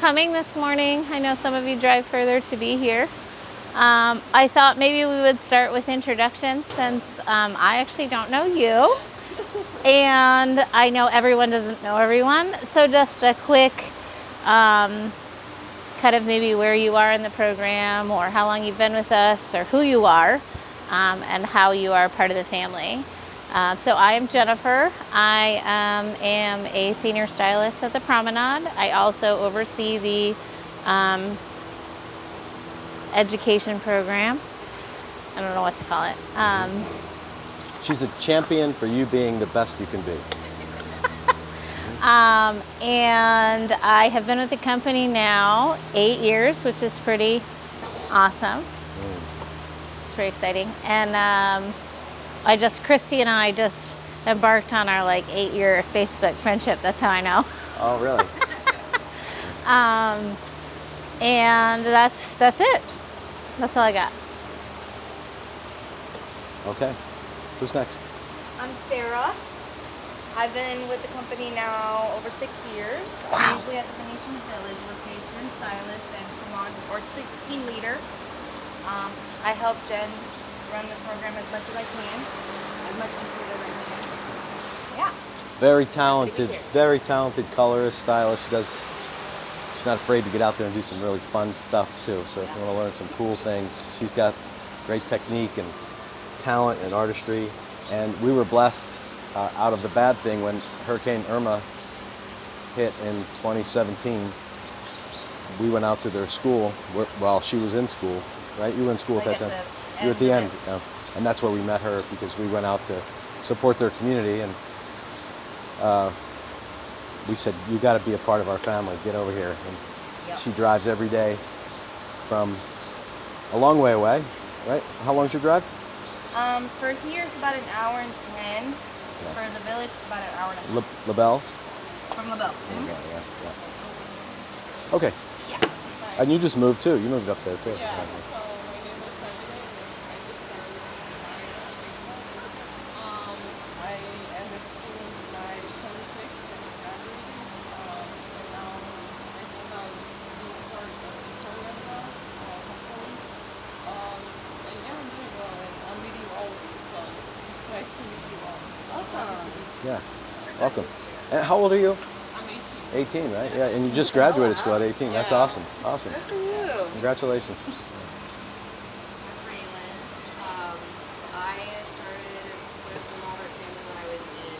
coming this morning. I know some of you drive further to be here. I thought maybe we would start with introductions since I actually don't know you. And I know everyone doesn't know everyone. So just a quick kind of maybe where you are in the program or how long you've been with us or who you are and how you are part of the family. So I am Jennifer. I am a senior stylist at the Promenade. I also oversee the education program. I don't know what to call it. She's a champion for you being the best you can be. And I have been with the company now 8 years, which is pretty awesome. It's pretty exciting. And Christy and I just embarked on our 8-year Facebook friendship. That's how I know. Oh, really? And that's it. That's all I got. Okay. Who's next? I'm Sarah. I've been with the company now over 6 years. Wow. I'm usually at the Venetian Village location, stylist and salon or team leader. I help Jen run the program as much as I can, as much as I can. Yeah. Very talented colorist, stylist. She's not afraid to get out there and do some really fun stuff too. So if you want to learn some cool things, she's got great technique and talent and artistry. And we were blessed out of the bad thing when Hurricane Irma hit in 2017. We went out to their school while she was in school, right? You were in school at that time. You were at the end, yeah. And that's where we met her because we went out to support their community, and we said, you got to be a part of our family. Get over here. And she drives every day from a long way away, right? How long is your drive? For here, it's about an hour and 10. Yeah. For the village, it's about an hour and a half. LaBelle? From LaBelle. Yeah. Okay. Yeah. And you just moved too. You moved up there too. Yeah, so my name is Sanjay. I just started I ended school by 26 and graduated. And now I think I'm being part of the program now, hopefully. And yeah, I'm doing well, and I'm meeting all of you, so it's nice to meet you all. Welcome. Yeah. Welcome. And how old are you? I'm 18. 18, right? Yeah. And you just graduated school at 18. That's Yeah. awesome. Awesome. Good for you. Congratulations. Braylon. I started with the Malvern family when I was in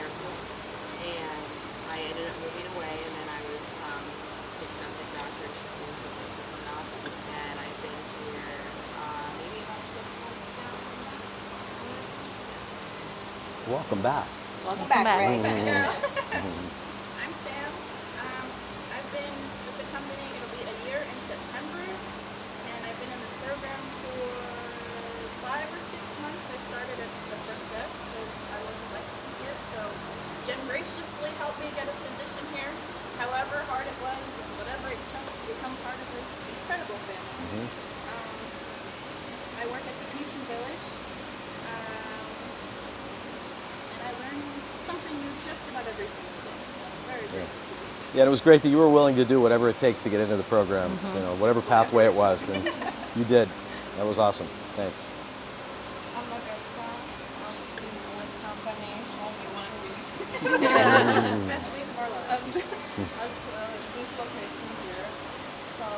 hair school, and I ended up moving away, and then I was accepted back for school to come out, and I've been here maybe about 6 months now. Almost. Welcome back. Welcome Welcome back, back. Ray. I'm Sam. I've been with the company, it'll be a year in September, and I've been in the program for 5 or 6 months. I started at the front desk because I wasn't licensed yet, so Jen graciously helped me get a position here, however hard it was and whatever it took to become part of this incredible family. I work at the Venetian Village. I learned something new just about every single day, so I'm very grateful to be here. Yeah, and it was great that you were willing to do whatever it takes to get into the program, you know, whatever pathway it was, and you did. That was awesome. Thanks. I'm Margarita. I've been with the company only 1 week. Best week of our lives. At this location here. So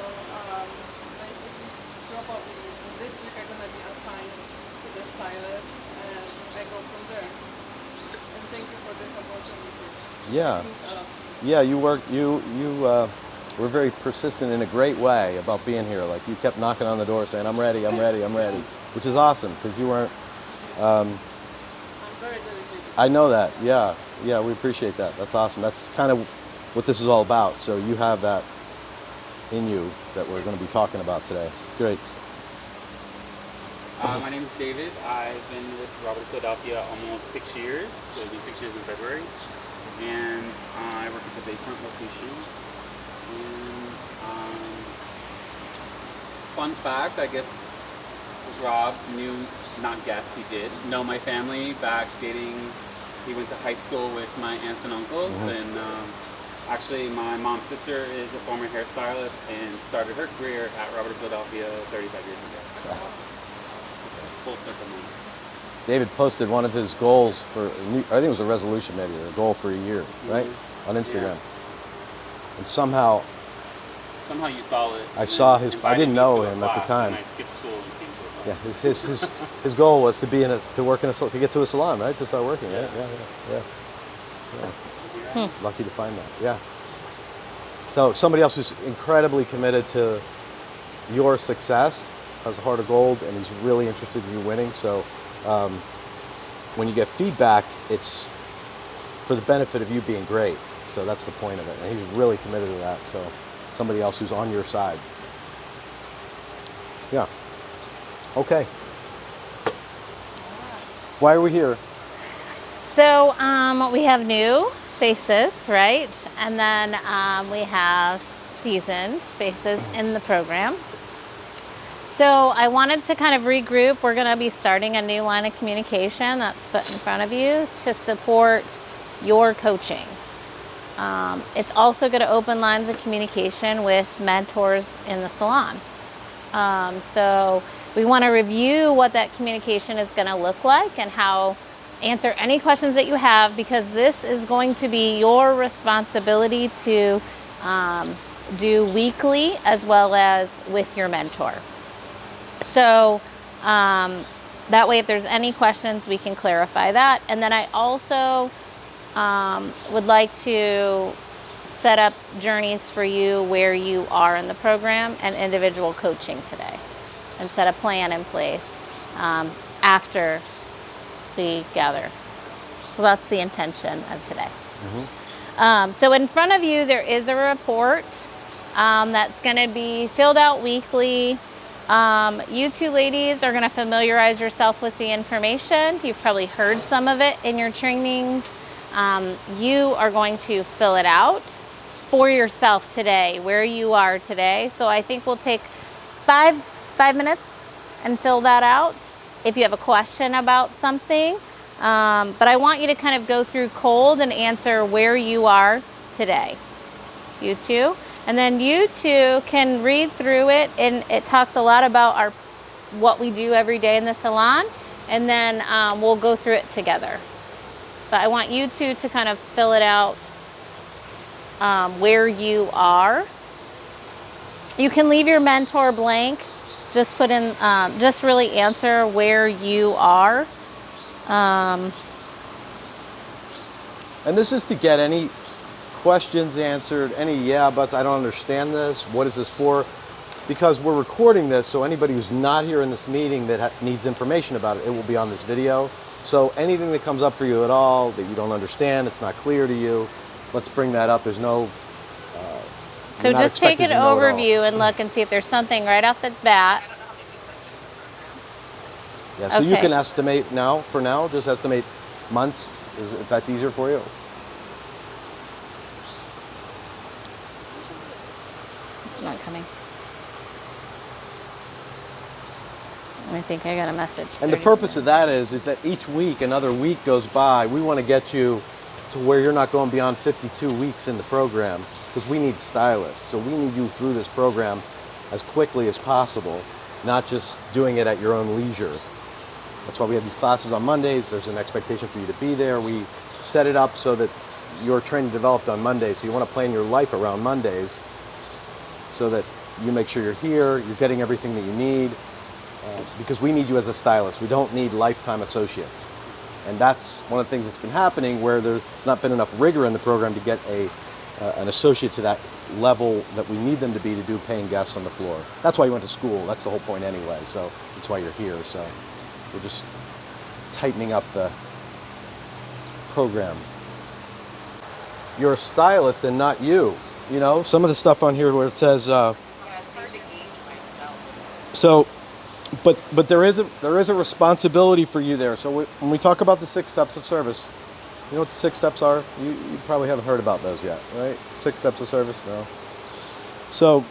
basically, probably this week I'm gonna be assigned to the stylist, and I go from there. And thank you for this opportunity. Yeah. It means a lot. Yeah, you were very persistent in a great way about being here. Like, you kept knocking on the door saying, I'm ready, I'm ready, I'm ready, which is awesome because you weren't. I'm very dedicated. I know that. Yeah, we appreciate that. That's awesome. That's kind of what this is all about. So you have that in you that we're going to be talking about today. Great. My name is David. I've been with Robert Philadelphia almost 6 years. So it'll be 6 years in February. And I work at the Bayfront location. And fun fact, I guess Rob knew, not guess, he did know my family back dating. He went to high school with my aunts and uncles, and Actually, my mom's sister is a former hairstylist and started her career at Robert of Philadelphia 35 years ago. Yeah. Full circle moment. David posted one of his goals for, I think it was a resolution maybe, or a goal for a year, right? On Instagram. Yeah. And somehow Somehow you saw it. I saw his, I invited didn't me know to a him at the class, time. And I skipped school and came to a Yeah, class. his goal was to be in a, to work in a, to get to a salon, right? To start working, right? Yeah. Lucky to find that, yeah. So somebody else who's incredibly committed to your success, has a heart of gold, and he's really interested in you winning. So when you get feedback, it's for the benefit of you being great. So that's the point of it. And he's really committed to that. So somebody else who's on your side. Yeah. Okay. Why are we here? So we have new faces, right? And then we have seasoned faces in the program. So I wanted to kind of regroup. We're going to be starting a new line of communication that's put in front of you to support your coaching. It's also going to open lines of communication with mentors in the salon. So we want to review what that communication is going to look like and how answer any questions that you have, because this is going to be your responsibility to do weekly as well as with your mentor. So that way, if there's any questions, we can clarify that. And then I also would like to set up journeys for you where you are in the program and individual coaching today, and set a plan in place after we gather. So that's the intention of today. So in front of you, there is a report that's going to be filled out weekly. You two ladies are going to familiarize yourself with the information. You've probably heard some of it in your trainings. You are going to fill it out for yourself today, where you are today. So I think we'll take five minutes and fill that out if you have a question about something. But I want you to kind of go through cold and answer where you are today, you two. And then you two can read through it, and it talks a lot about what we do every day in the salon, and then we'll go through it together. But I want you two to kind of fill it out where you are. You can leave your mentor blank. Just put in, just really answer where you are. And this is to get any questions answered, any yeah buts, I don't understand this, what is this for? Because we're recording this, so anybody who's not here in this meeting that needs information about it, it will be on this video. So anything that comes up for you at all that you don't understand, it's not clear to you, let's bring that up. There's no so just take an overview and look and see if there's something right off the bat. Yeah, so you can estimate now, for now, just estimate months, if that's easier for you. Not coming. I think I got a message. And the purpose of that is that each week, another week goes by, we want to get you to where you're not going beyond 52 weeks in the program, because we need stylists. So we need you through this program as quickly as possible, not just doing it at your own leisure. That's why we have these classes on Mondays. There's an expectation for you to be there. We set it up so that your training developed on Mondays. So you want to plan your life around Mondays so that you make sure you're here, you're getting everything that you need, because we need you as a stylist. We don't need lifetime associates. And that's one of the things that's been happening, where there's not been enough rigor in the program to get an associate to that level that we need them to be to do paying guests on the floor. That's why you went to school. That's the whole point anyway. So that's why you're here. So we're just tightening up the program. You're a stylist and not you. You know, some of the stuff on here where it says, Yeah, it's hard to gauge myself. so, but there is a responsibility for you there. So when we talk about the 6 steps of service, you know what the 6 steps are? You probably haven't heard about those yet, right? 6 steps of service? No. So,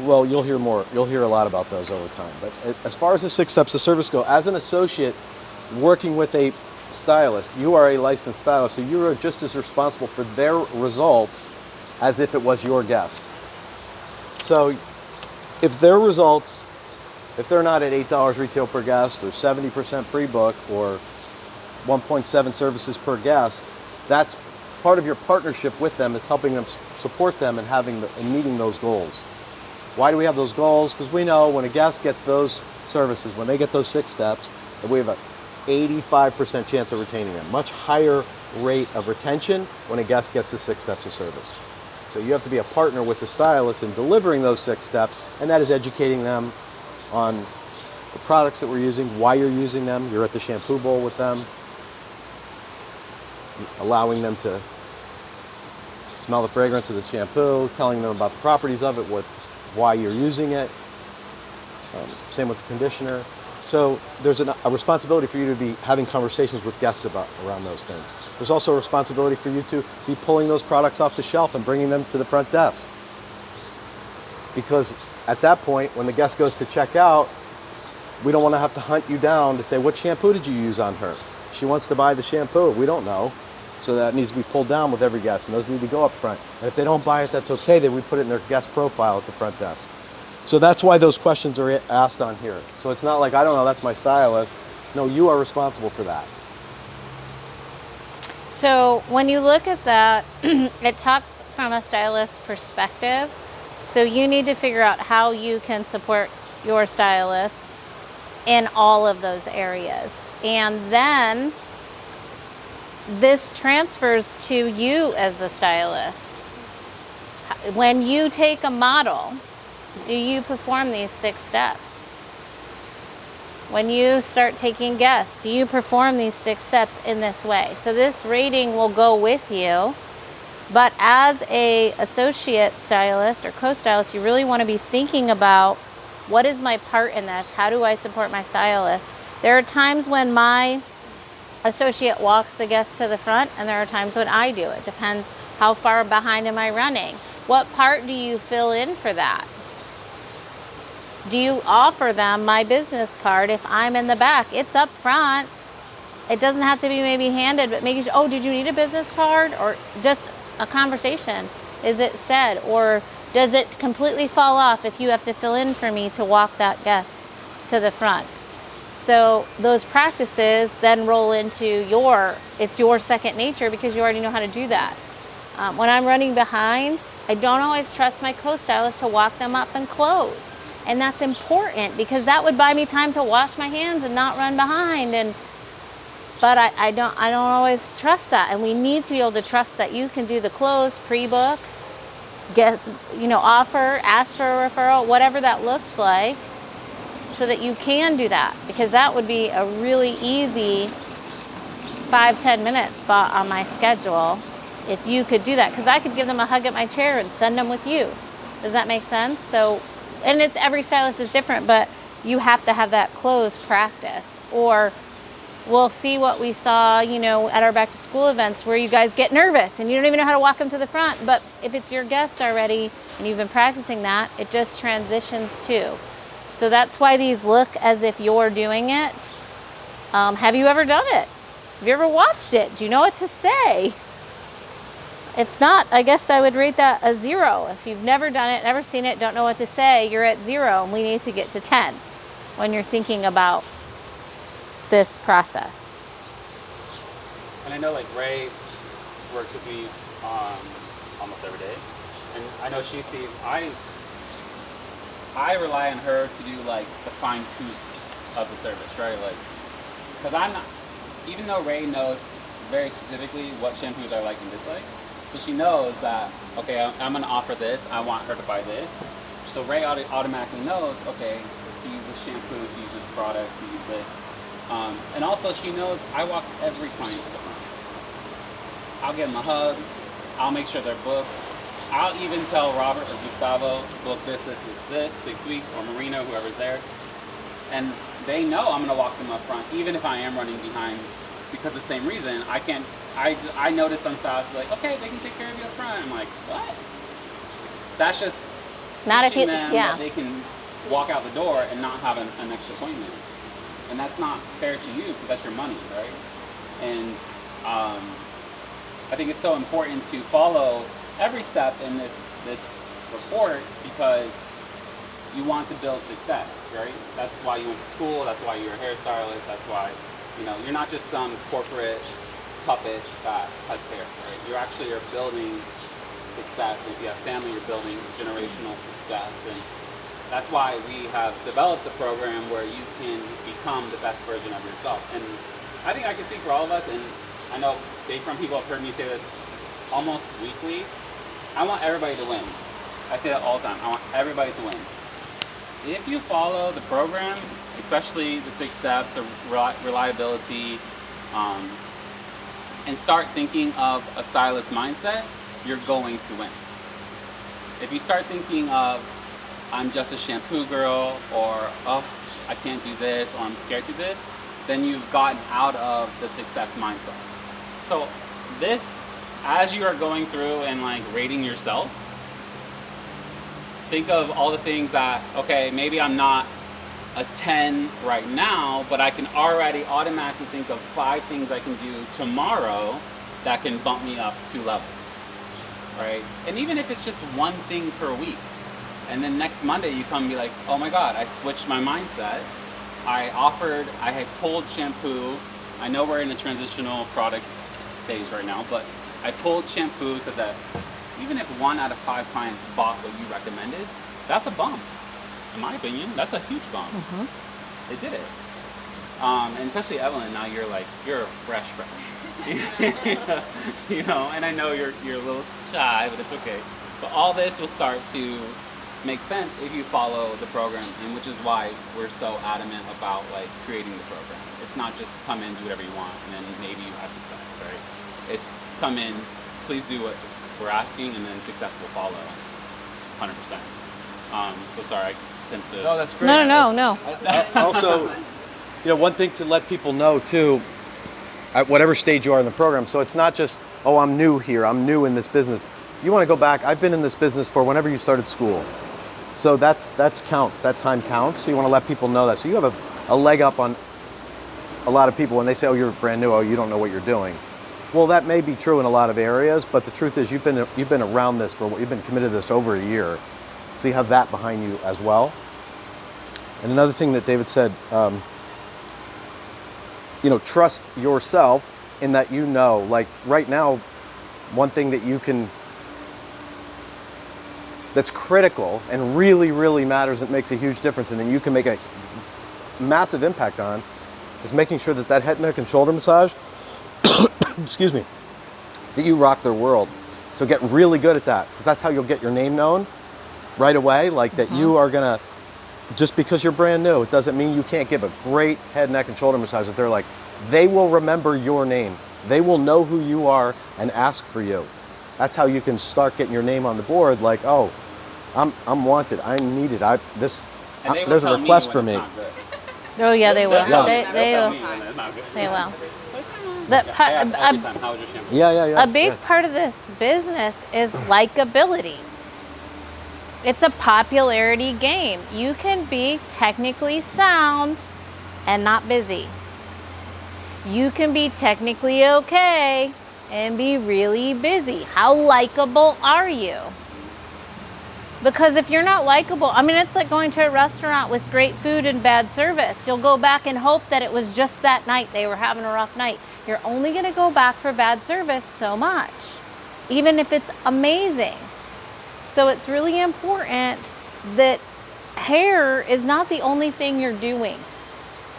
well, you'll hear more. You'll hear a lot about those over time. But as far as the 6 steps of service go, as an associate working with a stylist, you are a licensed stylist, so you are just as responsible for their results as if it was your guest. So if their results, if they're not at $8 retail per guest or 70% pre-book or 1.7 services per guest, that's part of your partnership with them, is helping them support them and and meeting those goals. Why do we have those goals? Because we know when a guest gets those services, when they get those 6 steps, that we have a 85% chance of retaining them. Much higher rate of retention when a guest gets the 6 steps of service. So you have to be a partner with the stylist in delivering those 6 steps, and that is educating them on the products that we're using, why you're using them. You're at the shampoo bowl with them, allowing them to smell the fragrance of the shampoo, telling them about the properties of it, why you're using it. Same with the conditioner. So there's a responsibility for you to be having conversations with guests around those things. There's also a responsibility for you to be pulling those products off the shelf and bringing them to the front desk. Because at that point, when the guest goes to check out, we don't want to have to hunt you down to say, what shampoo did you use on her? She wants to buy the shampoo. We don't know. So that needs to be pulled down with every guest, and those need to go up front. And if they don't buy it, that's okay. Then we put it in their guest profile at the front desk. So that's why those questions are asked on here. So it's not like, I don't know, that's my stylist. No, you are responsible for that. So when you look at that, it talks from a stylist perspective. So you need to figure out how you can support your stylist in all of those areas. And then this transfers to you as the stylist. When you take a model, do you perform these 6 steps? When you start taking guests, do you perform these 6 steps in this way? So this rating will go with you, but as a associate stylist or co-stylist, you really want to be thinking about, what is my part in this? How do I support my stylist? There are times when my associate walks the guest to the front, and there are times when I do. It depends how far behind am I running. What part do you fill in for that? Do you offer them my business card if I'm in the back? It's up front. It doesn't have to be maybe handed, but making sure, oh, did you need a business card? Or just a conversation. Is it said? Or does it completely fall off if you have to fill in for me to walk that guest to the front? So those practices then roll into it's your second nature, because you already know how to do that. When I'm running behind, I don't always trust my co-stylist to walk them up and close. And that's important, because that would buy me time to wash my hands and not run behind. But I don't always trust that. And we need to be able to trust that you can do the close, pre-book, offer, ask for a referral, whatever that looks like, so that you can do that. Because that would be a really easy 5-10 minute spot on my schedule if you could do that. Because I could give them a hug at my chair and send them with you. Does that make sense? So, and it's every stylist is different, but you have to have that close practiced. Or we'll see what we saw, at our back to school events, where you guys get nervous and you don't even know how to walk them to the front. But if it's your guest already and you've been practicing that, it just transitions too. So that's why these look as if you're doing it. Have you ever done it? Have you ever watched it? Do you know what to say? If not, I guess I would rate that a 0. If you've never done it, never seen it, don't know what to say, you're at 0, and we need to get to 10 when you're thinking about this process. And I know Ray works with me almost every day, and I know she sees I rely on her to do the fine tooth of the service, right? Because I'm not, even though Ray knows very specifically what shampoos I like and dislike, so she knows that, okay, I'm going to offer this, I want her to buy this. So Ray automatically knows, okay, to use this shampoo, to use this product, to use this. And also she knows I walk every client to the front. I'll give them a hug, I'll make sure they're booked. I'll even tell Robert or Gustavo, book this, 6 weeks, or Marina, whoever's there. And they know I'm going to walk them up front, even if I am running behind, because the same reason. I notice some stylists be like, okay, they can take care of you up front. I'm like, what? That's just not teaching if you, them yeah. that they can walk out the door and not have an next appointment. And that's not fair to you, because that's your money, right? And I think it's so important to follow every step in this report because you want to build success, right? That's why you went to school. That's why you're a hairstylist. That's why, you're not just some corporate puppet that cuts hair, right? You actually are building success. If you have family, you're building generational success. And that's why we have developed a program where you can become the best version of yourself. And I think I can speak for all of us, and I know Bayfront people have heard me say this almost weekly. I want everybody to win. I say that all the time. I want everybody to win. If you follow the program, especially the 6 steps, the reliability, and start thinking of a stylist mindset, you're going to win. If you start thinking of, I'm just a shampoo girl, or, oh, I can't do this, or I'm scared to do this, then you've gotten out of the success mindset. So this, as you are going through and like rating yourself, think of all the things that, okay, maybe I'm not a 10 right now, but I can already automatically think of 5 things I can do tomorrow that can bump me up 2 levels, right? And even if it's just one thing per week, and then next Monday you come and be like, oh my God, I switched my mindset. I had pulled shampoo. I know we're in a transitional product phase right now, but I pulled shampoo so that even if 1 out of 5 clients bought what you recommended, that's a bump. In my opinion, that's a huge bump. They did it. And especially Evelyn, now you're fresh. And I know you're a little shy, but it's okay. But all this will start to make sense if you follow the program, and which is why we're so adamant about like creating the program. It's not just come in, do whatever you want, and then maybe you have success, right? It's come in, please do what we're asking, and then success will follow 100%. So sorry, I tend to... No, that's great. No. I also, one thing to let people know too, at whatever stage you are in the program, so it's not just, oh, I'm new here, I'm new in this business. You want to go back, I've been in this business for whenever you started school. So that counts, that time counts, so you want to let people know that. So you have a leg up on a lot of people when they say, oh, you're brand new, oh, you don't know what you're doing. Well, that may be true in a lot of areas, but the truth is you've been around this you've been committed to this over a year. So you have that behind you as well. And another thing that David said, trust yourself in that like right now, one thing that that's critical and really, really matters, it makes a huge difference, and then you can make a massive impact on, is making sure that head, neck, and shoulder massage, excuse me, that you rock their world. So get really good at that, because that's how you'll get your name known right away, like that you are gonna, just because you're brand new, it doesn't mean you can't give a great head, neck, and shoulder massage that they will remember your name. They will know who you are and ask for you. That's how you can start getting your name on the board, like, oh, I'm wanted, I'm needed, there's a request for me. Oh yeah, they will. Yeah. They will. They will. How was your shampoo? Yeah. A big part of this business is likability. It's a popularity game. You can be technically sound and not busy. You can be technically okay and be really busy. How likable are you? Because if you're not likable, it's like going to a restaurant with great food and bad service. You'll go back and hope that it was just that night they were having a rough night. You're only going to go back for bad service so much, even if it's amazing. So it's really important that hair is not the only thing you're doing.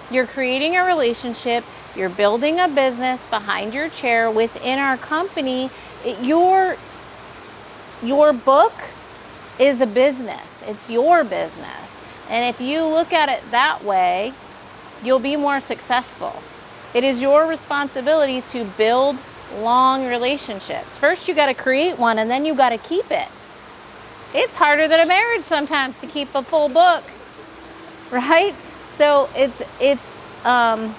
You're creating a relationship, you're building a business behind your chair within our company. Your book is a business. It's your business. And if you look at it that way, you'll be more successful. It is your responsibility to build long relationships. First, you got to create one, and then you got to keep it. It's harder than a marriage sometimes to keep a full book, right? So it's the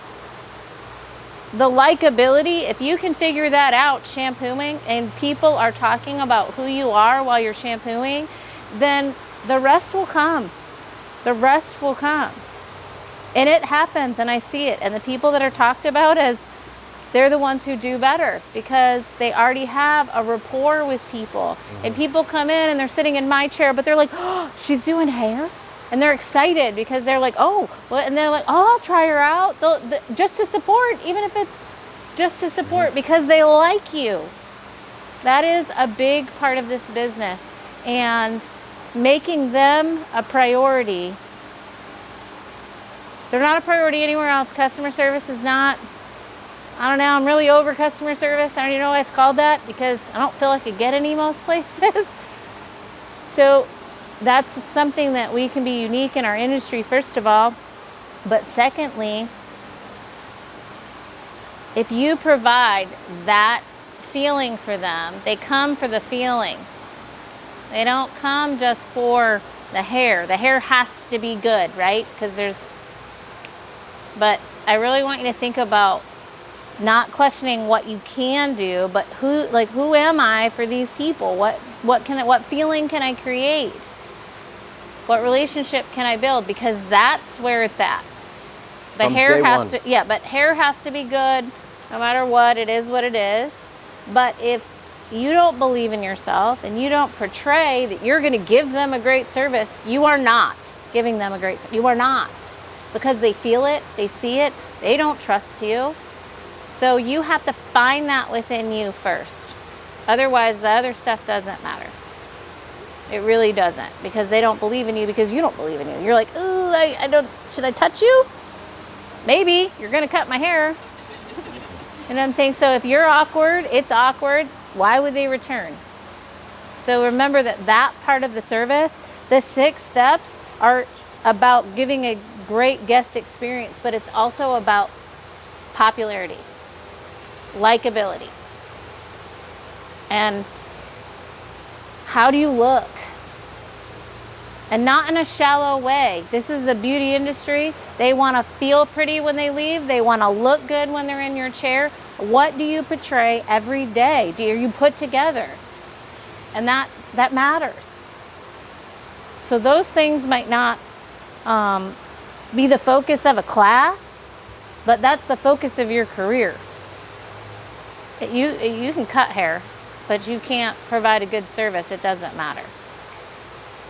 likability. If you can figure that out, shampooing, and people are talking about who you are while you're shampooing, then the rest will come. The rest will come. And it happens, and I see it. And the people that are talked about as they're the ones who do better because they already have a rapport with people. And people come in and they're sitting in my chair, but they're like, oh, she's doing hair? And they're excited because they're like, oh, well, and they're like, oh, I'll try her out. Just to support, even if it's just to support, because they like you. That is a big part of this business. And making them a priority. They're not a priority anywhere else. Customer service is not. I don't know, I'm really over customer service. I don't even know why it's called that because I don't feel like I get any most places. So that's something that we can be unique in our industry, first of all. But secondly, if you provide that feeling for them, they come for the feeling. They don't come just for the hair. The hair has to be good, right? But I really want you to think about not questioning what you can do, but who am I for these people? What feeling can I create? What relationship can I build? Because that's where it's at. The From hair day has one. to, yeah, but hair has to be good no matter what. It is what it is. But if you don't believe in yourself and you don't portray that you're going to give them a great service, you are not giving them a great service. You are not. Because they feel it, they see it, they don't trust you. So you have to find that within you first. Otherwise, the other stuff doesn't matter. It really doesn't, because they don't believe in you because you don't believe in you. You're like, ooh, I don't, should I touch you? Maybe, you're gonna cut my hair. You know what I'm saying? So if you're awkward, it's awkward, why would they return? So remember that part of the service, the 6 steps are about giving a great guest experience, but it's also about popularity, likability. And how do you look? And not in a shallow way. This is the beauty industry. They want to feel pretty when they leave. They want to look good when they're in your chair. What do you portray every day? Do you put together? And that matters. So those things might not be the focus of a class, but that's the focus of your career. You can cut hair, but you can't provide a good service. It doesn't matter.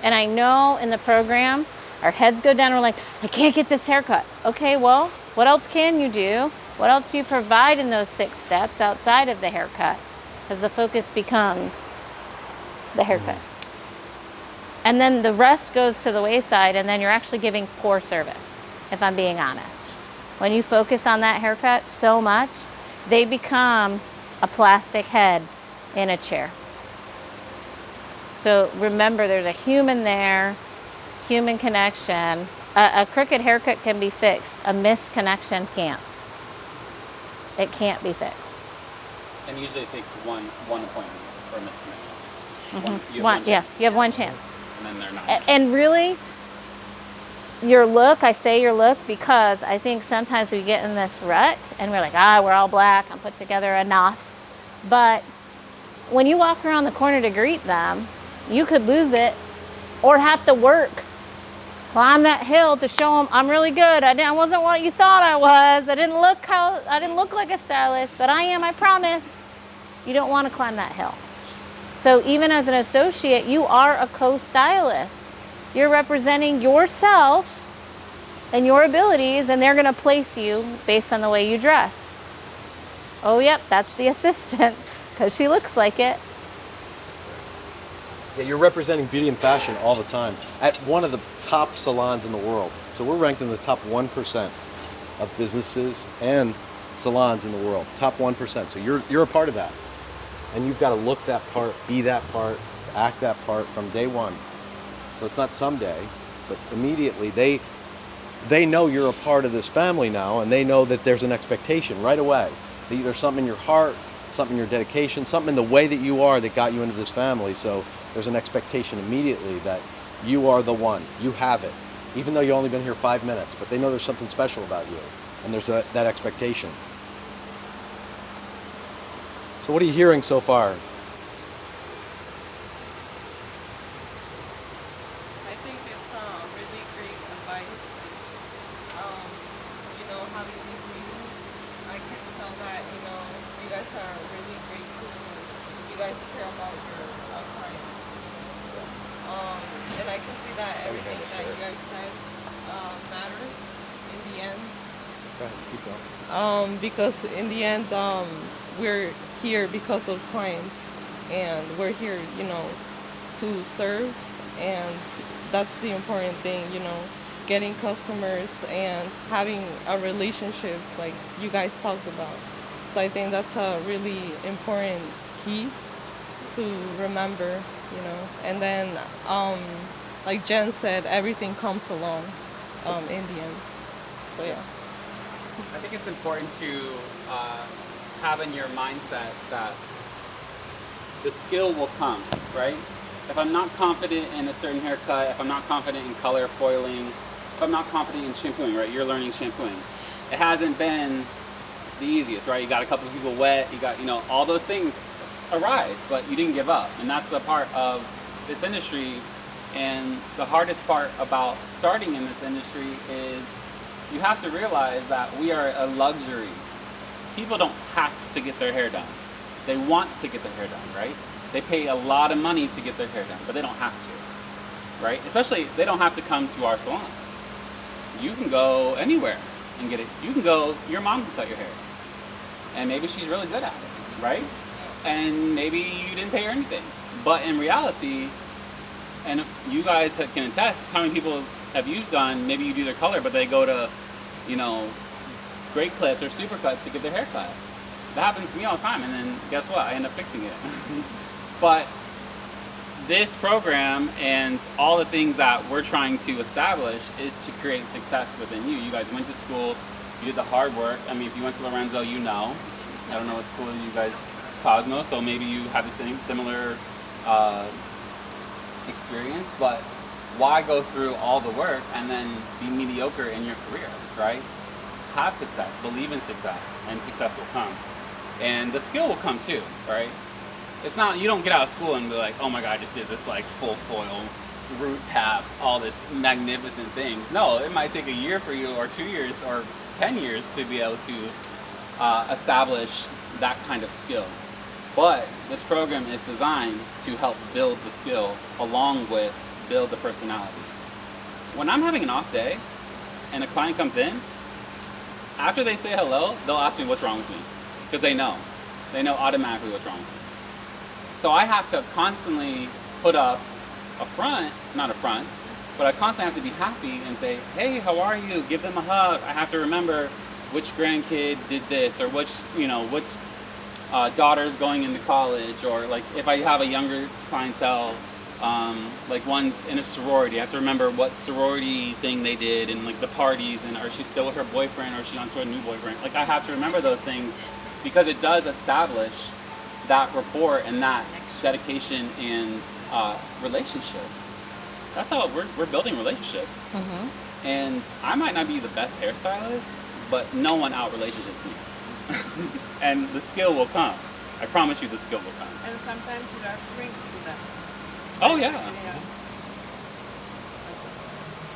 And I know in the program, our heads go down. We're like, I can't get this haircut. Okay, well, what else can you do? What else do you provide in those 6 steps outside of the haircut? Because the focus becomes the haircut. And then the rest goes to the wayside, and then you're actually giving poor service, if I'm being honest. When you focus on that haircut so much, they become a plastic head in a chair. So remember, there's a human there, human connection. A crooked haircut can be fixed. A missed connection can't. It can't be fixed. And usually it takes one appointment for a misconnection. You have one chance. And then they're not. And really, your look, I say your look because I think sometimes we get in this rut and we're like, we're all black, I'm put together enough. But when you walk around the corner to greet them, you could lose it or have to climb that hill to show them I'm really good. I wasn't what you thought I was. I didn't look like a stylist, but I am, I promise. You don't want to climb that hill. So even as an associate, you are a co-stylist. You're representing yourself and your abilities, and they're going to place you based on the way you dress. Oh, yep, that's the assistant because she looks like it. Yeah, you're representing beauty and fashion all the time at one of the top salons in the world. So we're ranked in the top 1% of businesses and salons in the world. Top 1%. So you're a part of that. And you've got to look that part, be that part, act that part from day one. So it's not someday, but immediately they know you're a part of this family now, and they know that there's an expectation right away. There's something in your heart, something in your dedication, something in the way that you are that got you into this family. So there's an expectation immediately that you are the one. You have it. Even though you've only been here 5 minutes, but they know there's something special about you. And there's that expectation. So what are you hearing so far? I think it's really great advice. Having this meeting, I can tell that, guys are really great too. You guys care about your clients. And I can see that everything that you guys said matters in the end. Go ahead, keep going. Because in the end, we're here because of clients, and we're here, to serve, and that's the important thing, getting customers and having a relationship like you guys talked about. So I think that's a really important key to remember, And then, like Jen said, everything comes along in the end. So yeah. I think it's important to have in your mindset that the skill will come, right? If I'm not confident in a certain haircut, if I'm not confident in color foiling, if I'm not confident in shampooing, right? You're learning shampooing. It hasn't been the easiest, right? You got a couple of people wet, you got, all those things arise, but you didn't give up. And that's the part of this industry. And the hardest part about starting in this industry is you have to realize that we are a luxury. People don't have to get their hair done. They want to get their hair done, right? They pay a lot of money to get their hair done, but they don't have to, right? Especially, they don't have to come to our salon. You can go anywhere and get it. You can go, your mom can cut your hair. And maybe she's really good at it, right? And maybe you didn't pay her anything. But in reality, and you guys can attest, how many people have you done, maybe you do their color, but they go to, great clips or supercuts to get their hair cut. That happens to me all the time, and then guess what? I end up fixing it. But this program and all the things that we're trying to establish is to create success within you. You guys went to school, you did the hard work. I mean, if you went to Lorenzo, you know. I don't know what school you guys, Cosmos, so maybe you have the same similar experience, but why go through all the work and then be mediocre in your career, right? Have success, believe in success, and success will come. And the skill will come too, right? It's not, you don't get out of school and be like, oh my God, I just did this like full foil, root tap, all this magnificent things. No, it might take a year for you, or 2 years, or 10 years to be able to establish that kind of skill. But this program is designed to help build the skill along with build the personality. When I'm having an off day and a client comes in, after they say hello, they'll ask me what's wrong with me, because they know automatically what's wrong with me. So I have to constantly put up not a front, but I constantly have to be happy and say, hey, how are you? Give them a hug. I have to remember which grandkid did this, or which daughter's going into college, or like if I have a younger clientele, like one's in a sorority, I have to remember what sorority thing they did and like the parties, and are she still with her boyfriend, or is she onto a new boyfriend? Like I have to remember those things because it does establish that rapport and that dedication and relationship. That's how we're building relationships. Mm-hmm. And I might not be the best hairstylist, but no one out relationships me. And the skill will come. I promise you the skill will come. And sometimes there are shrinks to that. Oh yeah.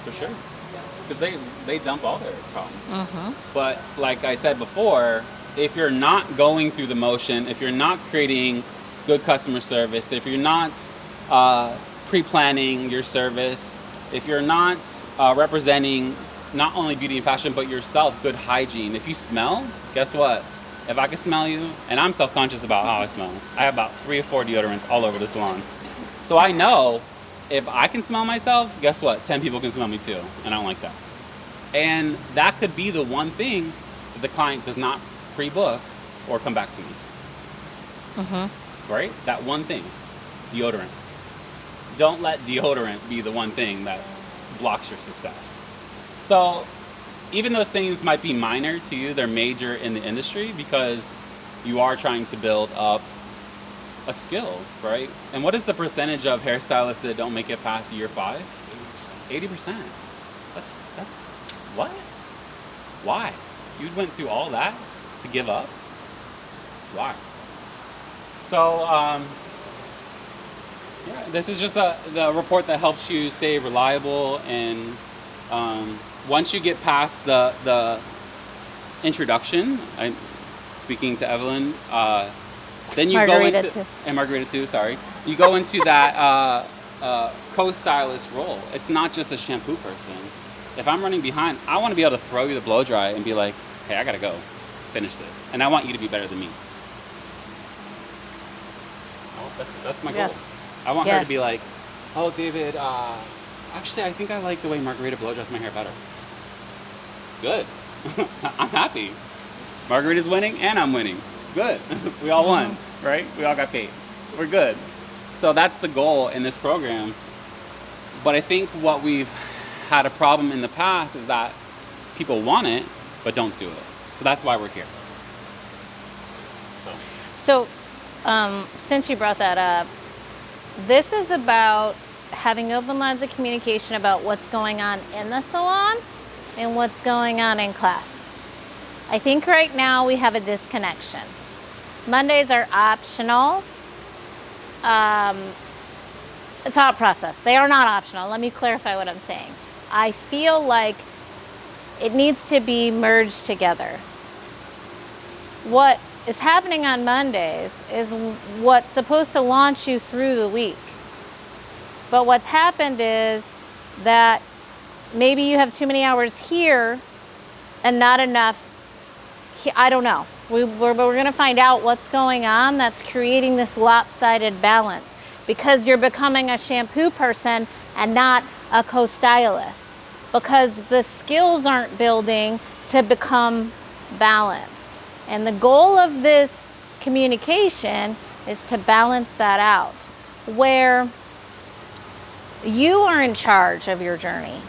For sure. Because they dump all their problems. Mm-hmm. But like I said before, if you're not going through the motion, if you're not creating good customer service, if you're not pre-planning your service, if you're not representing not only beauty and fashion, but yourself, good hygiene. If you smell, guess what? If I can smell you, and I'm self-conscious about how I smell, I have about 3 or 4 deodorants all over the salon. So I know if I can smell myself, guess what? 10 people can smell me too, and I don't like that. And that could be the one thing that the client does not pre-book or come back to me. Mm-hmm. Right? That one thing, deodorant. Don't let deodorant be the one thing that blocks your success. So even those things might be minor to you, they're major in the industry because you are trying to build up a skill, right? And what is the percentage of hairstylists that don't make it past year 5? 80%. That's what? Why? You went through all that to give up? Why? So, this is just the report that helps you stay reliable, and once you get past the introduction, speaking to Evelyn. Then you Margarita go into too. and Margarita too. Sorry, you go into that co-stylist role. It's not just a shampoo person. If I'm running behind, I want to be able to throw you the blow dry and be like, "Hey, I gotta go, finish this," and I want you to be better than me. Oh, that's my Yes. goal. I want her Yes. to be like, "Oh, David, actually, I think I like the way Margarita blow dries my hair better." Good. I'm happy. Margarita's winning and I'm winning. Good. We all won, right? We all got paid. We're good. So that's the goal in this program. But I think what we've had a problem in the past is that people want it, but don't do it. So that's why we're here. So, since you brought that up, this is about having open lines of communication about what's going on in the salon and what's going on in class. I think right now we have a disconnection. Mondays are optional. Thought process. They are not optional. Let me clarify what I'm saying. I feel like it needs to be merged together. What is happening on Mondays is what's supposed to launch you through the week. But what's happened is that maybe you have too many hours here and not enough. I don't know. We're going to find out what's going on that's creating this lopsided balance because you're becoming a shampoo person and not a co-stylist because the skills aren't building to become balanced. And the goal of this communication is to balance that out where you are in charge of your journey.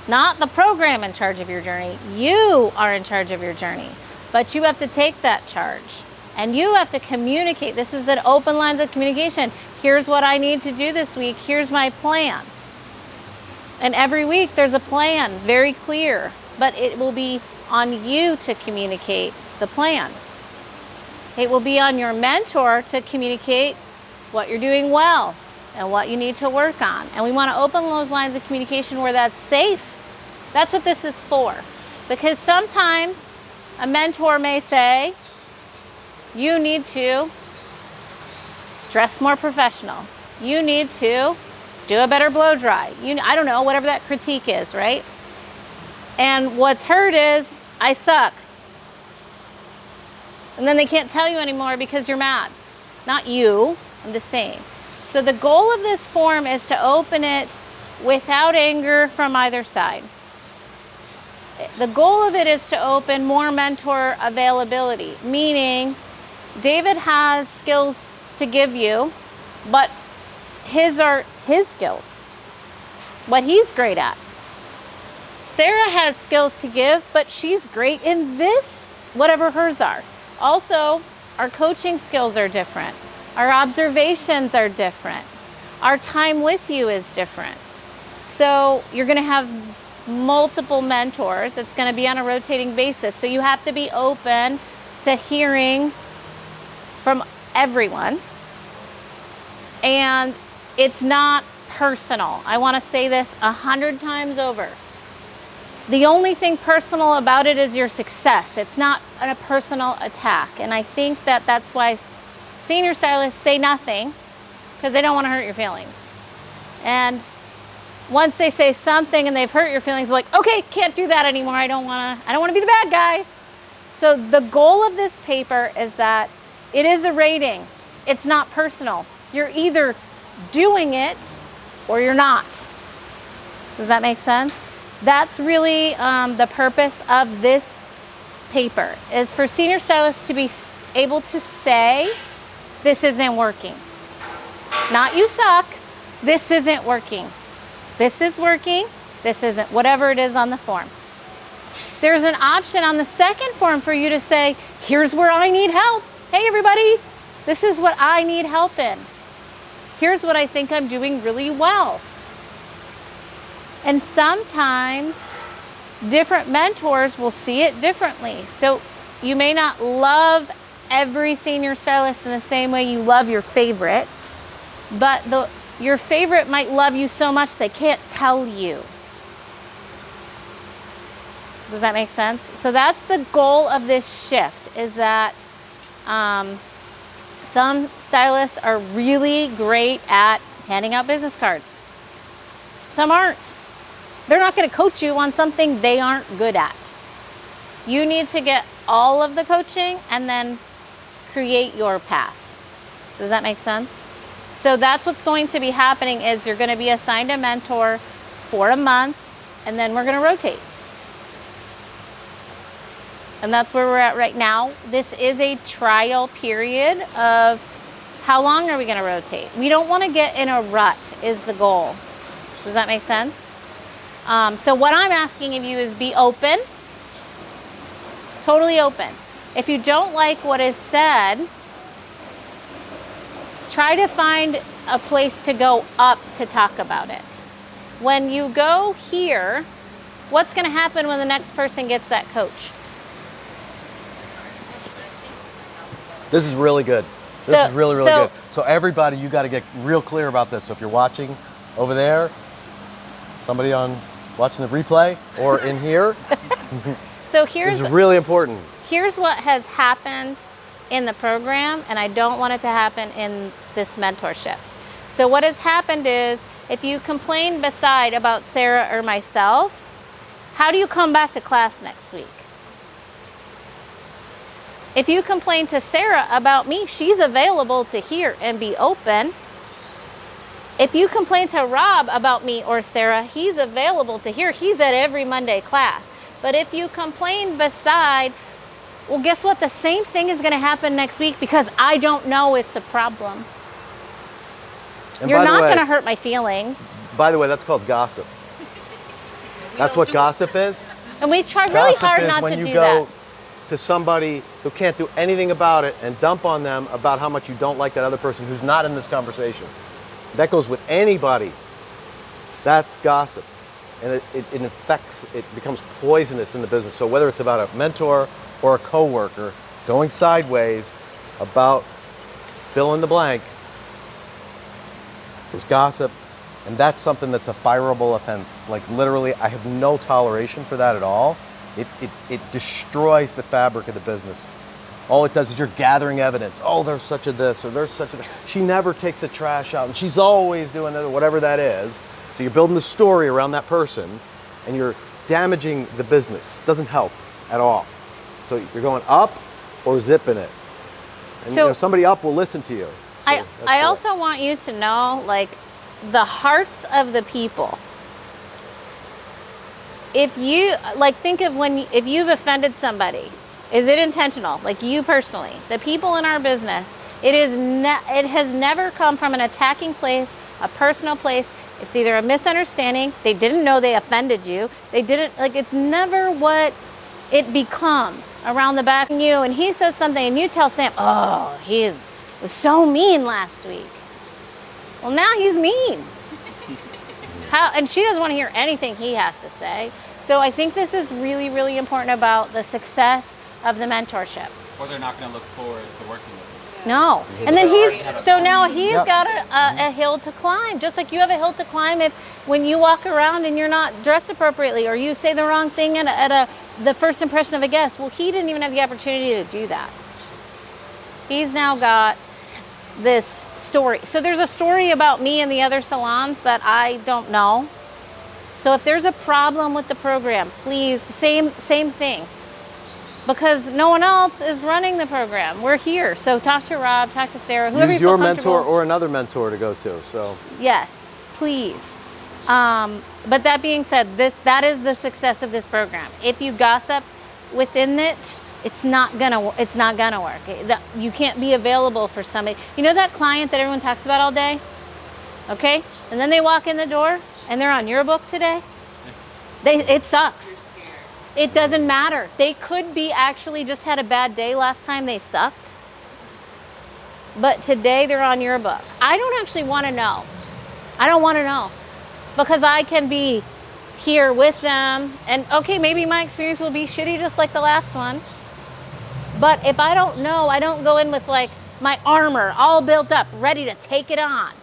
Not the program in charge of your journey. You are in charge of your journey. But you have to take that charge. And you have to communicate. This is an open lines of communication. Here's what I need to do this week. Here's my plan. And every week there's a plan, very clear. But it will be on you to communicate the plan. It will be on your mentor to communicate what you're doing well and what you need to work on. And we want to open those lines of communication where that's safe. That's what this is for. Because sometimes a mentor may say, you need to dress more professional. You need to do a better blow dry. I don't know, whatever that critique is, right? And what's heard is, I suck. And then they can't tell you anymore because you're mad. Not you, I'm just saying. So the goal of this form is to open it without anger from either side. The goal of it is to open more mentor availability, meaning David has skills to give you, but his are his skills, what he's great at. Sarah has skills to give, but she's great in this, whatever hers are. Also, our coaching skills are different. Our observations are different. Our time with you is different. So you're going to have multiple mentors. It's going to be on a rotating basis. So you have to be open to hearing from everyone. And it's not personal. I want to say this 100 times over. The only thing personal about it is your success. It's not a personal attack. And I think that that's why senior stylists say nothing, because they don't want to hurt your feelings. And once they say something and they've hurt your feelings, like, okay, can't do that anymore. I don't want to be the bad guy. So the goal of this paper is that it is a rating. It's not personal. You're either doing it or you're not. Does that make sense? That's really the purpose of this paper, is for senior stylists to be able to say, this isn't working. Not you suck, this isn't working. This is working, this isn't, whatever it is on the form. There's an option on the second form for you to say, here's where I need help. Hey everybody, this is what I need help in. Here's what I think I'm doing really well. And sometimes different mentors will see it differently. So you may not love every senior stylist in the same way you love your favorite, but your favorite might love you so much they can't tell you. Does that make sense? So that's the goal of this shift, is that some stylists are really great at handing out business cards. Some aren't. They're not going to coach you on something they aren't good at. You need to get all of the coaching and then create your path. Does that make sense? So that's what's going to be happening, is you're going to be assigned a mentor for a month, and then we're going to rotate. And that's where we're at right now. This is a trial period of how long are we going to rotate. We don't want to get in a rut is the goal. Does that make sense? So what I'm asking of you is be open, totally open. If you don't like what is said, try to find a place to go up to talk about it. When you go here, what's going to happen when the next person gets that coach? This is really good. This is really good. So everybody, you got to get real clear about this. So if you're watching over there, somebody watching the replay or in here, So this is really important. Here's what has happened in the program, and I don't want it to happen in this mentorship. So what has happened is, if you complain beside about Sarah or myself, how do you come back to class next week? If you complain to Sarah about me, she's available to hear and be open. If you complain to Rob about me or Sarah, he's available to hear. He's at every Monday class. But if you complain beside, well, guess what? The same thing is going to happen next week, because I don't know it's a problem. And You're not way, going to hurt my feelings. By the way, that's called gossip. That's what gossip is. And we try really hard not to do that. Gossip is when you go to somebody who can't do anything about it and dump on them about how much you don't like that other person who's not in this conversation. That goes with anybody. That's gossip. And it infects, it becomes poisonous in the business. So whether it's about a mentor or a coworker going sideways about fill in the blank, is gossip. And that's something that's a fireable offense. Like literally, I have no toleration for that at all. It destroys the fabric of the business. All it does is you're gathering evidence. Oh, there's such a this or there's such a that. She never takes the trash out and she's always doing it, whatever that is. So you're building the story around that person and you're damaging the business. Doesn't help at all. So you're going up or zipping it. And So- somebody up will listen to you. So that's I it. also want you to know, like, the hearts of the people. If you, like, think of if you've offended somebody, is it intentional? Like you personally, the people in our business, it has never come from an attacking place, a personal place. It's either a misunderstanding, they didn't know they offended you, it's never what it becomes around the back of you, and he says something and you tell Sam, oh, he was so mean last week. Well, now he's mean. And she doesn't want to hear anything he has to say. So I think this is really, really important about the success of the mentorship. Or they're not going to look forward to working with you. No. And then now he's got a hill to climb, just like you have a hill to climb when you walk around and you're not dressed appropriately, or you say the wrong thing at the first impression of a guest. Well, he didn't even have the opportunity to do that. He's now got this story. So there's a story about me and the other salons that I don't know. So if there's a problem with the program, please, same thing. Because no one else is running the program. We're here. So talk to Rob, talk to Sarah, whoever Use you feel your mentor comfortable. or another mentor to go to. So Yes, please. But that being said, that is the success of this program. If you gossip within it, it's not gonna work. You can't be available for somebody. You know that client that everyone talks about all day? Okay? And then they walk in the door and they're on your book today? It sucks. It doesn't matter. They could be actually just had a bad day last time they sucked. But today they're on your book. I don't actually want to know. I don't want to know. Because I can be here with them. And okay, maybe my experience will be shitty just like the last one. But if I don't know, I don't go in with like my armor all built up, ready to take it on.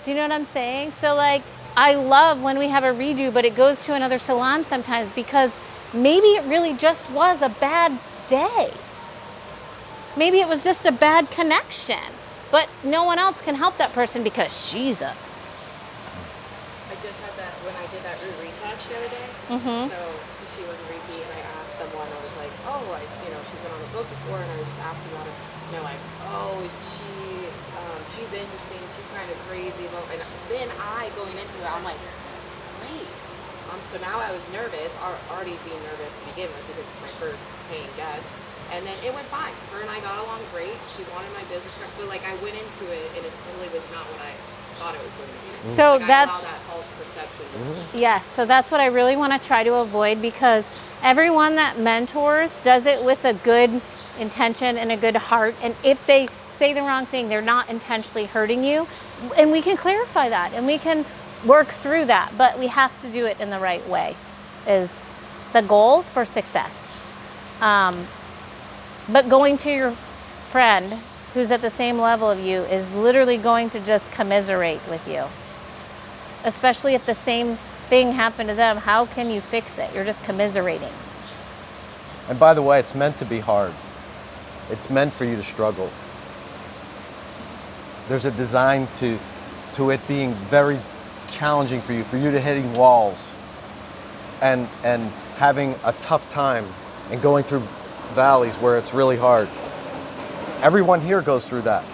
Do you know what I'm saying? So like, I love when we have a redo, but it goes to another salon sometimes because maybe it really just was a bad day. Maybe it was just a bad connection, but no one else can help that person because she's a. I just had that when I did that retouch the other day. Mm-hmm. So she was a repeat, and I asked someone. I was like, "Oh, she's been on the book before," and I was just asking about it. And they're like, "Oh, she's interesting. She's kind of crazy." And then going into it, I'm like, "Wait." So now I was nervous, already being nervous to begin with because it's my first paying guest. And then it went fine. Her and I got along great. She wanted my business card, but like I went into it, and it totally was not what I thought it was going to be. So like, that's I allow that false perception. yes. So that's what I really want to try to avoid because everyone that mentors does it with a good intention and a good heart. And if they say the wrong thing, they're not intentionally hurting you. And we can clarify that and we can work through that. But we have to do it in the right way is the goal for success. But going to your friend who's at the same level of you is literally going to just commiserate with you. Especially if the same thing happened to them, how can you fix it? You're just commiserating. And by the way, it's meant to be hard. It's meant for you to struggle. There's a design to it being very challenging for you to hitting walls and having a tough time and going through valleys where it's really hard. Everyone here goes through that.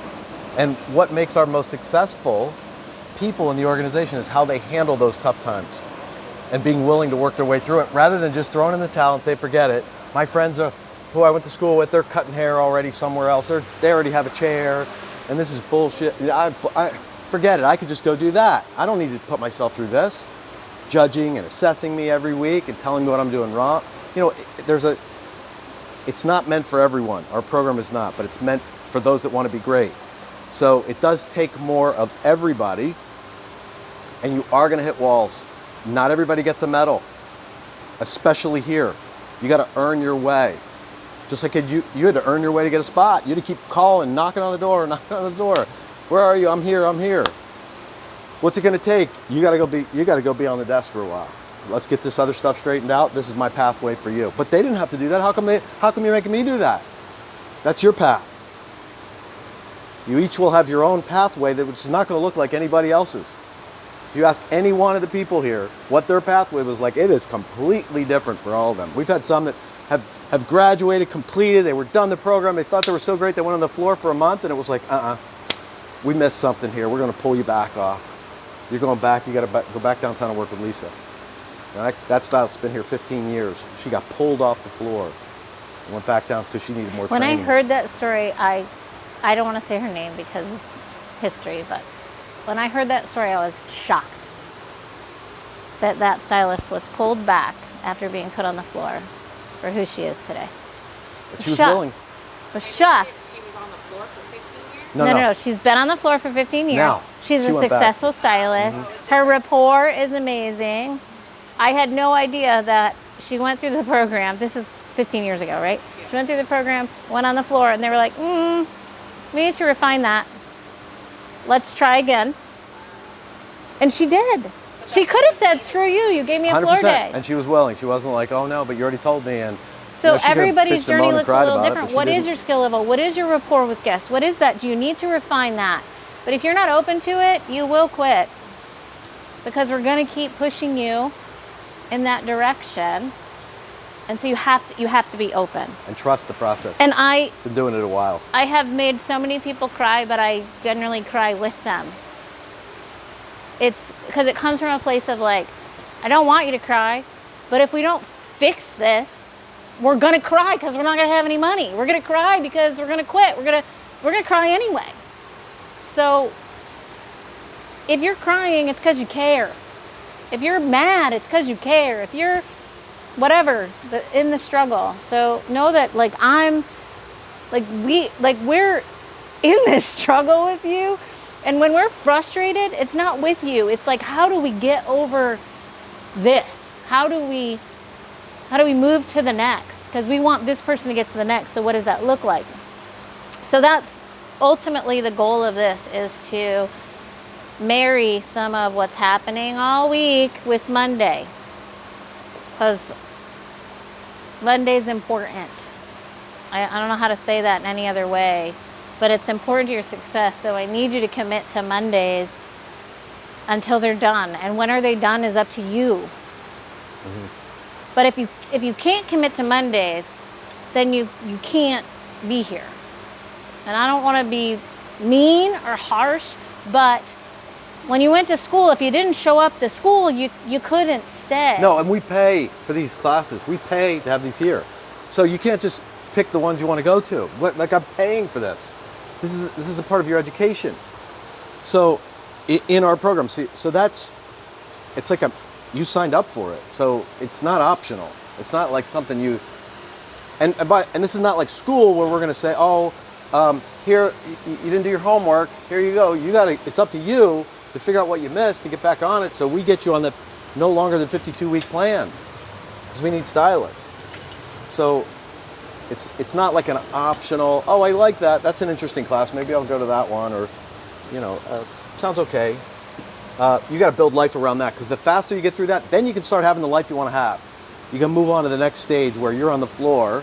And what makes our most successful people in the organization is how they handle those tough times and being willing to work their way through it rather than just throwing in the towel and say, forget it. My friends who I went to school with, they're cutting hair already somewhere else. They already have a chair and this is bullshit. I forget it. I could just go do that. I don't need to put myself through this. Judging and assessing me every week and telling me what I'm doing wrong. It's not meant for everyone. Our program is not, but it's meant for those that want to be great. So it does take more of everybody, and you are going to hit walls. Not everybody gets a medal, especially here. You got to earn your way. Just like you had to earn your way to get a spot. You had to keep calling, knocking on the door. Where are you? I'm here. What's it going to take? You got to go be on the desk for a while. Let's get this other stuff straightened out. This is my pathway for you. But they didn't have to do that. How come you're making me do that? That's your path. You each will have your own pathway which is not going to look like anybody else's. If you ask any one of the people here what their pathway was like, it is completely different for all of them. We've had some that have graduated, completed, they were done the program, they thought they were so great, they went on the floor for a month and it was like, we missed something here. We're going to pull you back off. You're going back, you got to go back downtown and work with Lisa. Now that stylist's been here 15 years. She got pulled off the floor and went back down because she needed more training. When I heard that story, I don't want to say her name because it's history, but when I heard that story, I was shocked that stylist was pulled back after being put on the floor for who she is today. But she was willing. I was shocked. She was on the floor for 15 years? No. She's been on the floor for 15 years. Now, she's she a went back. successful stylist. Her rapport is amazing. I had no idea that she went through the program. This is 15 years ago, right? Yeah. She went through the program, went on the floor, and they were like, we need to refine that. Let's try again. And she did. She could have said, screw you, you gave me a 100%. floor day. And she was willing. She wasn't like, oh no, but you already told me. And so she could've everybody's bitched and journey moaned and looks a cried little about it, different. but she What is didn't. your skill level? What is your rapport with guests? What is that? Do you need to refine that? But if you're not open to it, you will quit. Because we're going to keep pushing you in that direction. And so you have to be open. And trust the process. And I've been doing it a while. I have made so many people cry, but I generally cry with them. It's because it comes from a place of like, I don't want you to cry, but if we don't fix this, we're gonna cry because we're not gonna have any money. We're gonna cry because we're gonna quit. We're gonna cry anyway. So if you're crying, it's because you care. If you're mad, it's because you care. If you're whatever in the struggle, so know that we're in this struggle with you. And when we're frustrated, it's not with you. It's like, how do we get over this? How do we move to the next? Because we want this person to get to the next. So what does that look like? So that's ultimately the goal of this, is to marry some of what's happening all week with Monday, because Monday's important. I don't know how to say that in any other way, but it's important to your success. So I need you to commit to Mondays until they're done. And when are they done is up to you. But if you can't commit to Mondays, then you can't be here. And I don't want to be mean or harsh, but when you went to school, if you didn't show up to school, you couldn't stay. No, and we pay for these classes. We pay to have these here. So you can't just pick the ones you want to go to. Like, I'm paying for this. This is a part of your education. So in our program, so it's like you signed up for it. So it's not optional. It's not like something you, and this is not like school where we're going to say, oh, here, you didn't do your homework, here you go. It's up to you to figure out what you missed to get back on it, so we get you on the no longer than 52-week plan, because we need stylists. So it's not like an optional, oh, I like that, that's an interesting class, maybe I'll go to that one, or, sounds okay. You got to build life around that, because the faster you get through that, then you can start having the life you want to have. You can move on to the next stage where you're on the floor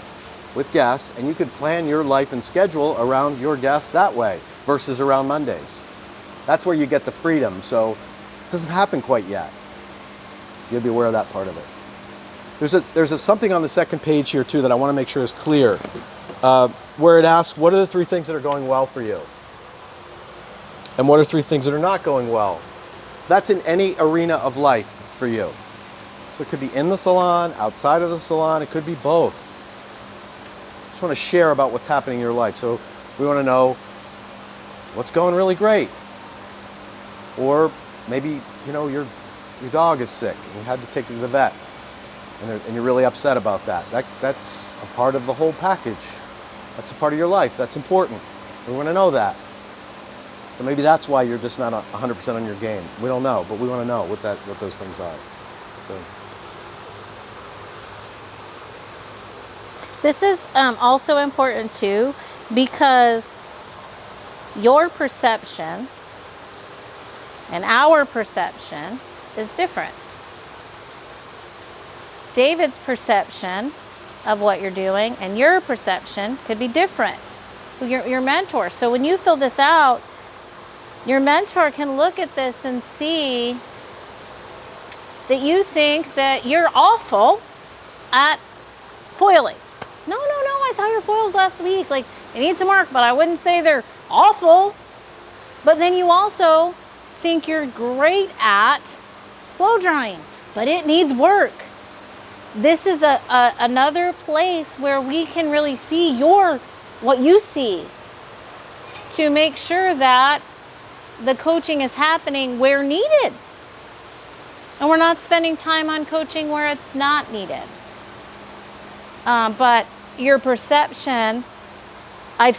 with guests, and you could plan your life and schedule around your guests that way versus around Mondays. That's where you get the freedom. So it doesn't happen quite yet. So you'll be aware of that part of it. There's something on the second page here too that I want to make sure is clear, where it asks, what are the 3 things that are going well for you? And what are 3 things that are not going well? That's in any arena of life for you. So it could be in the salon, outside of the salon, it could be both. Just want to share about what's happening in your life. So we want to know what's going really great. Or maybe, your dog is sick and you had to take it to the vet and you're really upset about that. That's a part of the whole package. That's a part of your life. That's important. We want to know that. So maybe that's why you're just not 100% on your game. We don't know, but we want to know what those things are. So. This is also important too, because your perception and our perception is different. David's perception of what you're doing and your perception could be different. Your mentor. So when you fill this out, your mentor can look at this and see that you think that you're awful at foiling. No, I saw your foils last week. Like, they need some work, but I wouldn't say they're awful. But then you also think you're great at blow drying, but it needs work. This is another place where we can really see what you see, to make sure that the coaching is happening where needed. And we're not spending time on coaching where it's not needed. But your perception, I've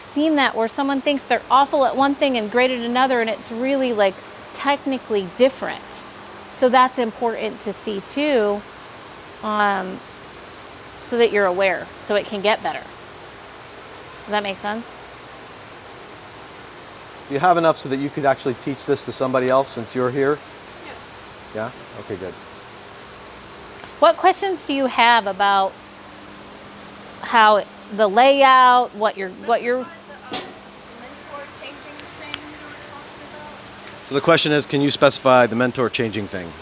seen that where someone thinks they're awful at one thing and great at another, and it's really like technically different. So that's important to see too, so that you're aware, so it can get better. Does that make sense? Do you have enough so that you could actually teach this to somebody else since you're here? Yeah? Okay, good. What questions do you have about how the layout, what you're The mentor changing thing you were talking about? So the question is, can you specify the mentor changing thing?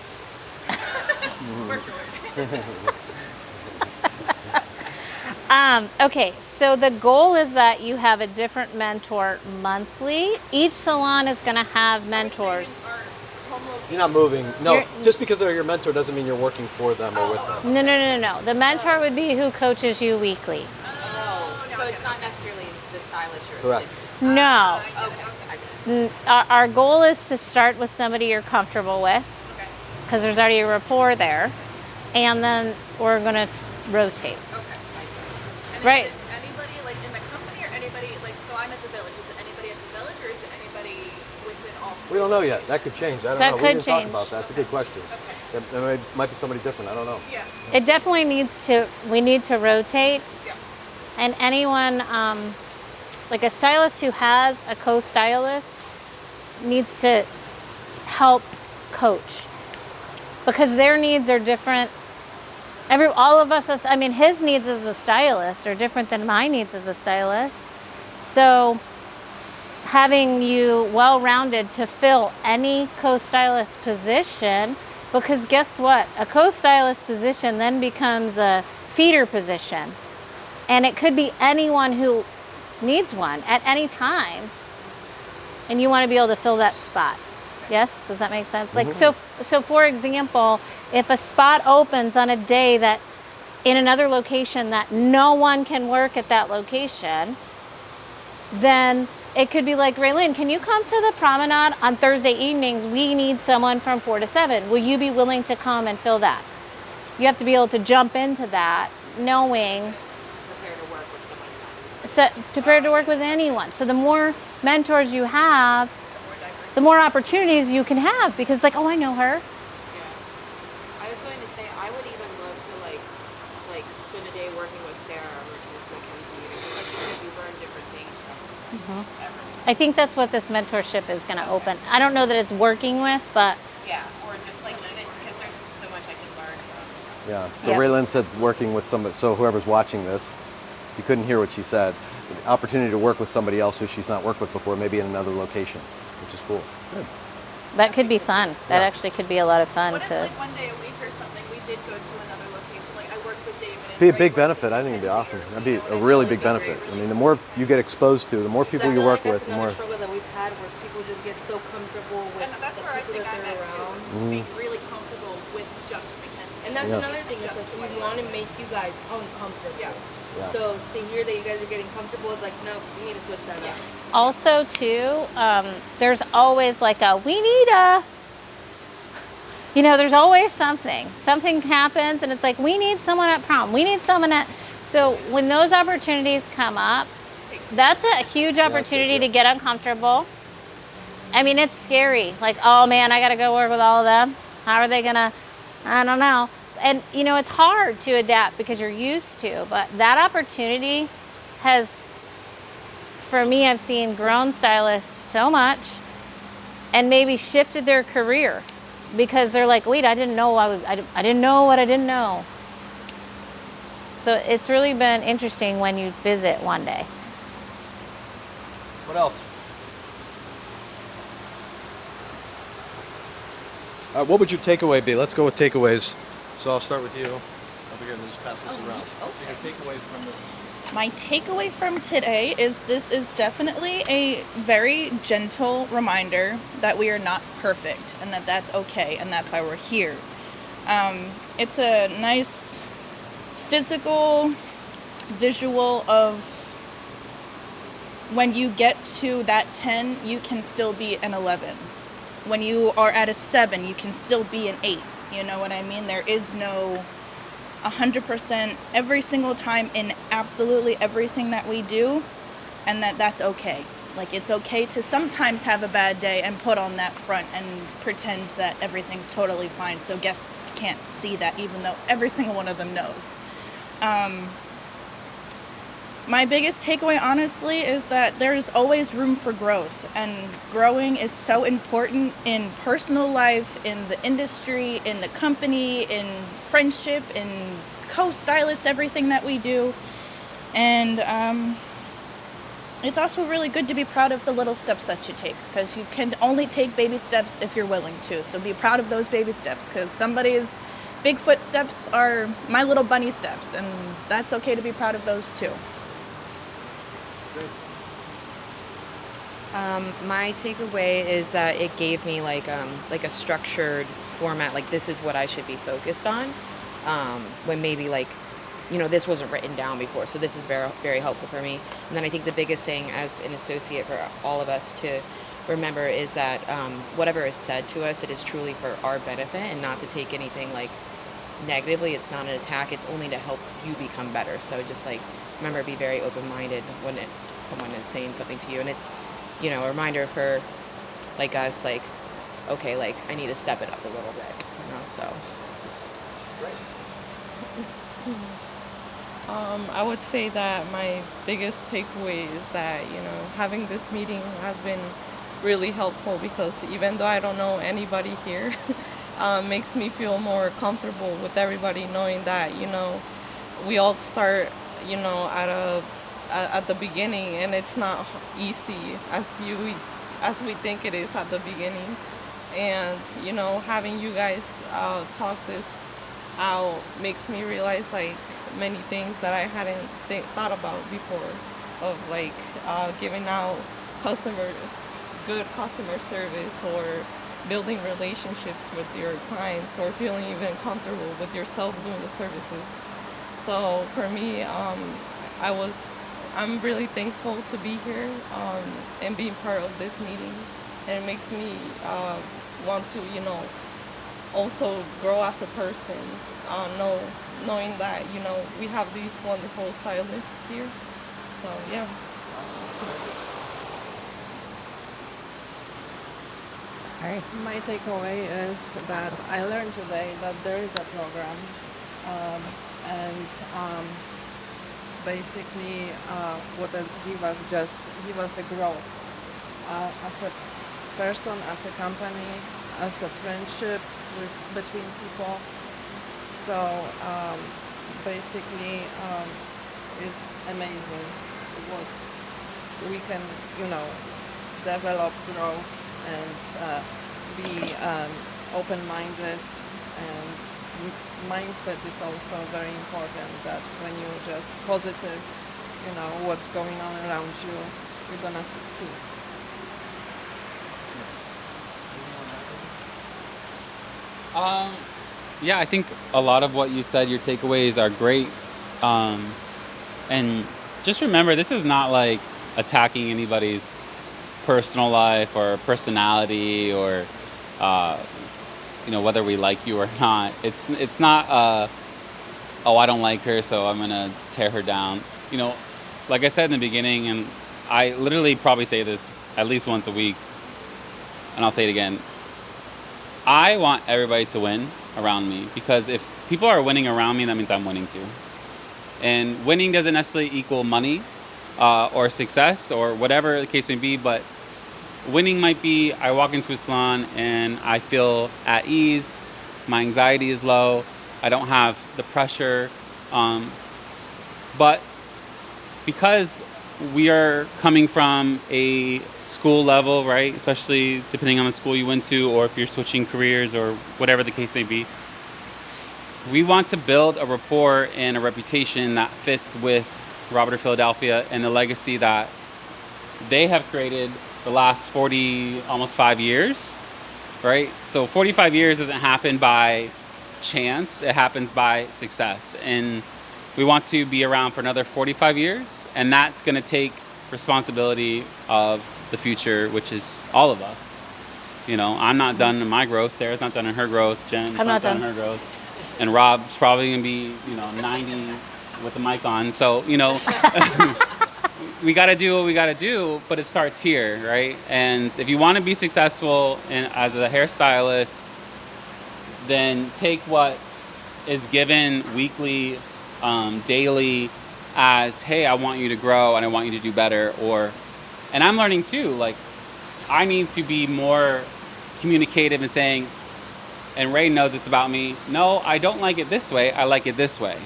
Okay, so the goal is that you have a different mentor monthly. Each salon is going to have mentors. You're not moving. No, You're- just because they're your mentor doesn't mean you're working for them or with them. No. The mentor would be who coaches you weekly. So it's not necessarily the stylist you're Correct. assisting. No. Okay. Our goal is to start with somebody you're comfortable with, because there's already a rapport there, and then we're going to rotate. And Right. Is it anybody like in the company or anybody like, so I'm at the village, is it anybody at the village or is it anybody within all? We don't know yet. That could change. I don't That know. We could didn't talk change. about that. That's a good question. Okay. There might be somebody different. I don't know. Yeah. It definitely we need to rotate. Yeah. And anyone, like a stylist who has a co-stylist needs to help coach, because their needs are different. All of us, I mean, his needs as a stylist are different than my needs as a stylist. So having you well-rounded to fill any co-stylist position, because guess what? A co-stylist position then becomes a feeder position. And it could be anyone who needs one at any time. And you want to be able to fill that spot. Yes? Does that make sense? Like, so for example, if a spot opens on a day that in another location that no one can work at that location, then it could be like, Raylene, can you come to the promenade on Thursday evenings? We need someone from 4 to 7. Will you be willing to come and fill that? You have to be able to jump into that knowing Prepare to work with somebody else. so, prepared to work with anyone. So the more mentors you have, the more opportunities you can have, because like, oh, I know her. Yeah. I was going to say, I would even love to like spend a day working with Sarah or working with Mackenzie, because like you said, you learn different things from everyone. I think that's what this mentorship is going to open. I don't know that it's working with, but Yeah, or just like even because there's so much I can learn from. Yeah. So Yep. Raylene said working with somebody. So whoever's watching this, if you couldn't hear what she said, the opportunity to work with somebody else who she's not worked with before, maybe in another location, which is cool. Good. that could be fun. That actually could be a lot of fun What if to. like one day a week or something we did go to another location? Like I worked with David. and Be a Ray big worked benefit. with I think it'd be Mackenzie, awesome. or, That'd you be know what a I mean? really Like, big that'd be benefit. I really mean, the more you get exposed to, the more people you work with, That's the another more. struggle that we've had where people just get so comfortable with And that's the where I people think that I'm they're at around. too. Is being really comfortable with just Mackenzie. And that's Yeah. another thing. It's Just like who we I want to work make you guys uncomfortable. Yeah. Yeah. So to hear that you guys are getting comfortable, it's like, no, we need to switch that up. Also, too, there's always like we need a, there's always something. Something happens and it's like, we need someone at prom. We need someone at, so when those opportunities come up, that's a huge that's good, opportunity yeah. to get uncomfortable. I mean, it's scary. Like, oh man, I got to go work with all of them. How are they going to, I don't know. And, it's hard to adapt because you're used to, but that opportunity has, for me, I've seen grown stylists so much and maybe shifted their career because they're like, wait, I didn't know I didn't know what I didn't know. So it's really been interesting when you visit one day. What else? What would your takeaway be? Let's go with takeaways. So I'll start with you. Over here and just pass this around. So your takeaways from this. My takeaway from today is this is definitely a very gentle reminder that we are not perfect and that that's okay and that's why we're here. It's a nice physical visual of when you get to that 10, you can still be an 11. When you are at a 7, you can still be an 8. You know what I mean? There is no 100% every single time in absolutely everything that we do, and that's okay. Like, it's okay to sometimes have a bad day and put on that front and pretend that everything's totally fine so guests can't see that, even though every single one of them knows. My biggest takeaway, honestly, is that there's always room for growth, and growing is so important in personal life, in the industry, in the company, in friendship, in co-stylist, everything that we do. And it's also really good to be proud of the little steps that you take, because you can only take baby steps if you're willing to. So be proud of those baby steps, because somebody's big footsteps are my little bunny steps, and that's okay to be proud of those too. My takeaway is that it gave me like a structured format, like this is what I should be focused on, when maybe like, this wasn't written down before. So this is very, very helpful for me. And then I think the biggest thing as an associate for all of us to remember is that whatever is said to us, it is truly for our benefit and not to take anything like negatively. It's not an attack. It's only to help you become better. So just like, remember, be very open-minded when someone is saying something to you. And it's, a reminder for like us, like, okay, like I need to step it up a little bit, so. I would say that my biggest takeaway is that, having this meeting has been really helpful because even though I don't know anybody here, makes me feel more comfortable with everybody knowing that, we all start, at the beginning, and it's not easy as we think it is at the beginning. And having you guys talk this out makes me realize like many things that I hadn't thought about before, of like giving out customers good customer service, or building relationships with your clients, or feeling even comfortable with yourself doing the services. So for me, I'm really thankful to be here, and being part of this meeting. And it makes me want to, also grow as a person, knowing that, we have these wonderful stylists here. So yeah. All right. My takeaway is that I learned today that there is a program, and basically what it give us a growth as a person, as a company, as a friendship between people. So basically, it's amazing what we can, develop, grow, and be open-minded. And mindset is also very important. That when you're just positive, what's going on around you, you're gonna succeed. Yeah, I think a lot of what you said, your takeaways are great. And just remember, this is not like attacking anybody's personal life or personality, or whether we like you or not. It's not oh, I don't like her, so I'm gonna tear her down. Like I said in the beginning, and I literally probably say this at least once a week, and I'll say it again. I want everybody to win around me, because if people are winning around me, that means I'm winning too. And winning doesn't necessarily equal money or success or whatever the case may be, but winning might be I walk into a salon and I feel at ease, my anxiety is low, I don't have the pressure. But because we are coming from a school level, right? Especially depending on the school you went to, or if you're switching careers or whatever the case may be. We want to build a rapport and a reputation that fits with Robert of Philadelphia and the legacy that they have created the last 40, almost 5 years, right? So 45 years doesn't happen by chance, it happens by success. And we want to be around for another 45 years, and that's going to take responsibility of the future, which is all of us. I'm not done in my growth. Sarah's not done in her growth. Jen's not done in her growth. And Rob's probably going to be, 90 with the mic on. So, we got to do what we got to do, but it starts here, right? And if you want to be successful as a hairstylist, then take what is given weekly, daily, as, hey, I want you to grow and I want you to do better. And I'm learning too, like, I need to be more communicative and saying, and Ray knows this about me, no, I don't like it this way, I like it this way.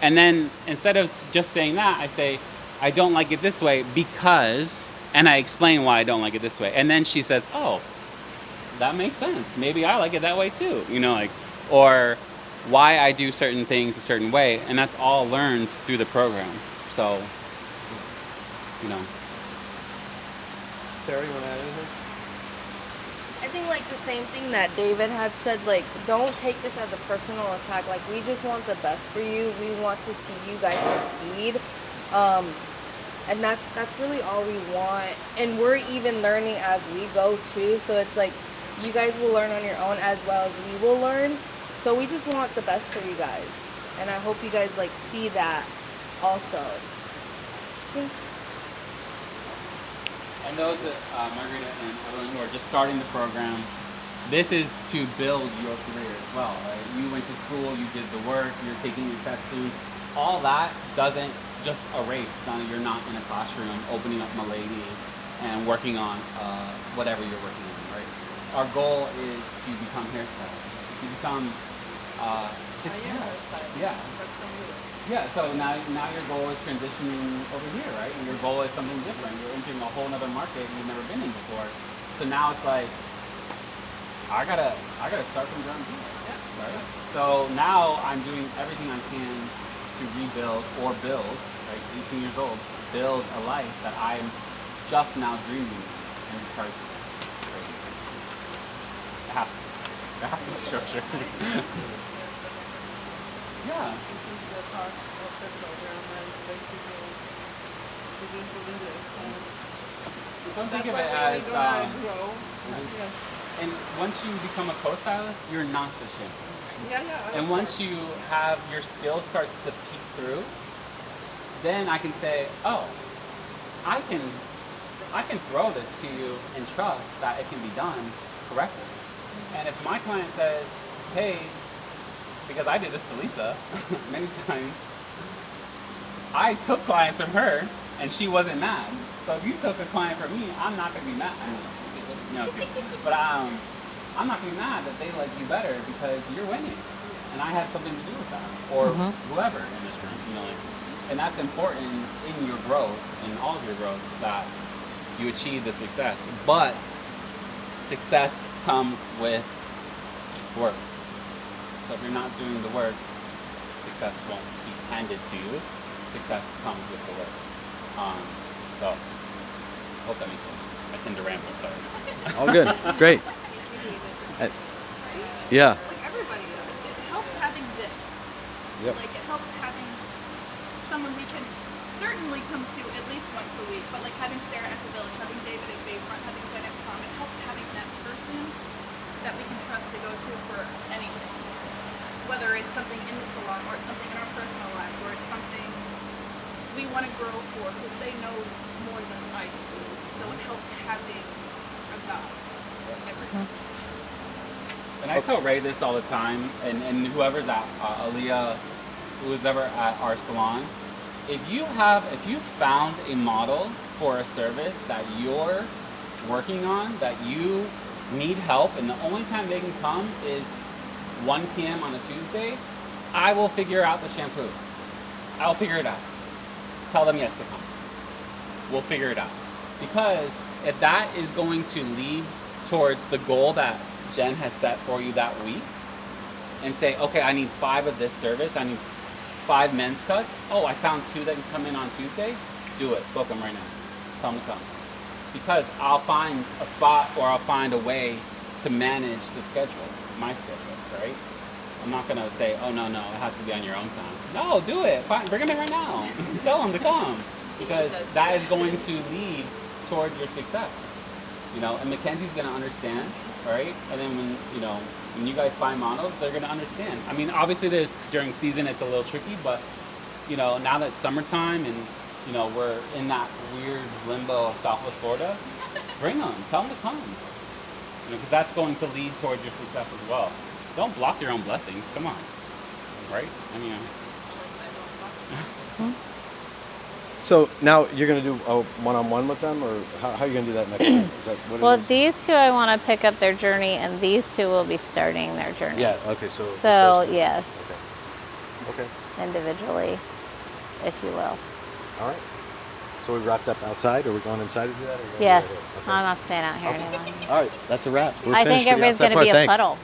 And then instead of just saying that, I say, I don't like it this way because, and I explain why I don't like it this way. And then she says, oh, that makes sense. Maybe I like it that way too. Or why I do certain things a certain way. And that's all learned through the program. So, Sarah, you want to add anything? I think like the same thing that David had said, like, don't take this as a personal attack. Like, we just want the best for you. We want to see you guys succeed. And that's really all we want. And we're even learning as we go too. So it's like you guys will learn on your own as well as we will learn. So we just want the best for you guys. And I hope you guys like see that also. Yeah. And those that, Margarita and everyone who are just starting the program, this is to build your career as well, right? You went to school, you did the work, you're taking your tests soon. All that doesn't just erase. Now you're not in a classroom opening up Milady and working on whatever you're working on, right? Our goal is to become hairstylists, to become success. Yeah. Yeah, so now your goal is transitioning over here, right? And your goal is something different. You're entering a whole other market you've never been in before. So now it's like, I gotta start from ground zero, right? So now I'm doing everything I can to rebuild or build, right? 18 years old, build a life that I'm just now dreaming, and it starts. It has to be structured. Yeah. This is the part of the program, and basically it is what it is. And Don't that's think of why it we as. gonna grow. Mhm. Yes. And once you become a co-stylist, you're not the shampoo. Yeah. And once you have your skill starts to peek through, then I can say, oh, I can throw this to you and trust that it can be done correctly. And if my client says, hey, because I did this to Lisa many times, I took clients from her and she wasn't mad. So if you took a client from me, I'm not gonna be mad. No, it's good. But I'm not gonna be mad that they like you better because you're winning, and I had something to do with that, or whoever in this room, you know. And that's important in your growth, in all of your growth, that you achieve the success. But success comes with work. So if you're not doing the work, success won't be handed to you. Success comes with the work. So, hope that makes sense. I tend to ramble, sorry. All good. Great. Yeah. Like everybody, it helps having this. Yep. Like it helps having someone we can certainly come to at least once a week, but like having Sarah at the Village, having David at Bayfront, having Jen at Prom, it helps having that person that we can trust to go to for anything. Whether it's something in the salon, or it's something in our personal lives, or it's something we want to grow for, because they know more than I do. So it helps having a guide. And I tell Ray this all the time, and whoever's at Aaliyah, who's ever at our salon, if you found a model for a service that you're working on, that you need help, and the only time they can come is 1 p.m. on a Tuesday, I will figure out the shampoo. I'll figure it out. Tell them yes to come. We'll figure it out. Because if that is going to lead towards the goal that Jen has set for you that week, and say, okay, I need 5 of this service, I need 5 men's cuts. Oh, I found 2 that can come in on Tuesday. Do it. Book them right now. Tell them to come. Because I'll find a spot, or I'll find a way to manage the schedule, my schedule, right? I'm not gonna say, oh no, it has to be on your own time. No, do it. Fine, bring them in right now. Tell them to come, because that is going to lead toward your success. You know, and Mackenzie's gonna understand, right? And then when you guys find models, they're gonna understand. I mean, obviously during season it's a little tricky, but now that it's summertime and we're in that weird limbo of Southwest Florida, bring them. Tell them to come. Because that's going to lead toward your success as well. Don't block your own blessings. Come on, right? I mean. So now you're going to do a one-on-one with them, or how are you going to do that next time? Is that what Well, it is? these 2 I want to pick up their journey, and these 2 will be starting their journey. Yeah, okay, so... So, yes, Okay, individually, if you will. all right. So we wrapped up outside, or we're going inside to do that? Or you're gonna do Yes, that here? Okay. I'm not staying out here any longer. All right, that's a wrap. We're I finished think with the everybody's outside going to be a part. Thanks. puddle.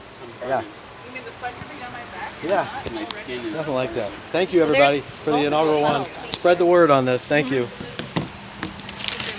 Yeah, You mean the sweat dripping down my back? yeah, My skin is. nothing like that. Thank you, everybody, for the multiple inaugural one. levels. Spread the word on this. Thank you.